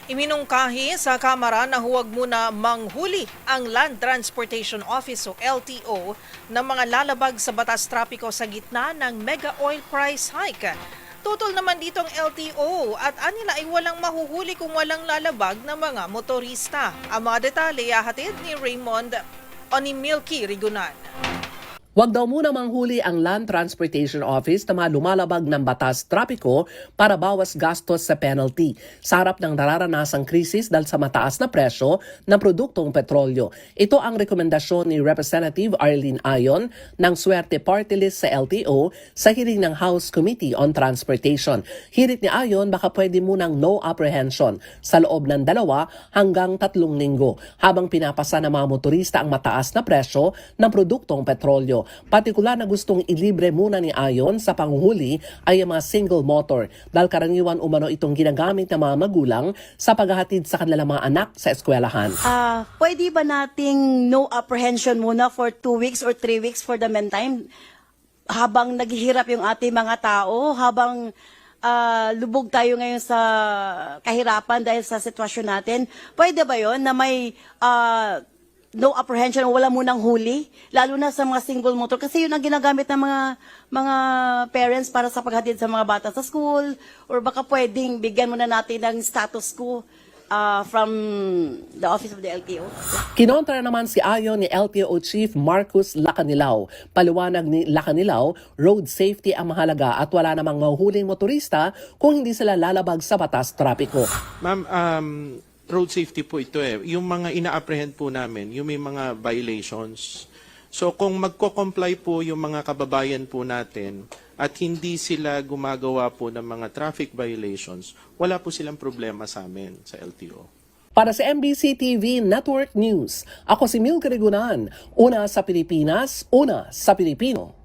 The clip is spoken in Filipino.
Iminungkahi sa Kamara na huwag muna manghuli ang Land Transportation Office o LTO ng mga lalabag sa batas trapiko sa gitna ng mega oil price hike. Tutol naman ditong LTO at anila ay walang mahuhuli kung walang lalabag ng mga motorista. Ang mga detalye hatid ni Raymond o ni Milky Rigunan. Huwag daw muna manghuli ang Land Transportation Office na mga lumalabag ng batas trapiko para bawas gastos sa penalty sa harap ng nararanasang krisis dahil sa mataas na presyo ng produktong petrolyo. Ito ang rekomendasyon ni Representative Arlene Ayon ng Swerte Party List sa LTO sa hearing ng House Committee on Transportation. Hirit ni Ayon baka pwede munang no apprehension sa loob ng 2 hanggang 3 linggo habang pinapasa ng mga motorista ang mataas na presyo ng produktong petrolyo. Partikular na gustong ilibre muna ni Ayon sa panghuhuli ay ang mga single motor dahil karaniwan umano itong ginagamit ng mga magulang sa paghahatid sa kanilang mga anak sa eskwelahan. Pwede ba nating no apprehension muna for 2 weeks or 3 weeks for the meantime habang naghihirap yung ating mga tao, habang lubog tayo ngayon sa kahirapan dahil sa sitwasyon natin? Pwede ba yon na may no apprehension, wala munang huli, lalo na sa mga single motor kasi yun ang ginagamit ng mga parents para sa paghatid sa mga bata sa school, or baka pwedeng bigyan muna natin ng status quo from the office of the LTO. Kinontra naman si Ayon ni LTO Chief Marcus Lacanilao. Paliwanag ni Lacanilao, road safety ang mahalaga at wala namang mahuhuling motorista kung hindi sila lalabag sa batas trapiko. Ma'am, road safety po ito eh. Yung mga ina-apprehend po namin, yung may mga violations. So kung magko-comply po yung mga kababayan po natin at hindi sila gumagawa po ng mga traffic violations, wala po silang problema sa amin sa LTO. Para sa MBC TV Network News, ako si Milky Rigunan. Una sa Pilipinas, una sa Pilipino.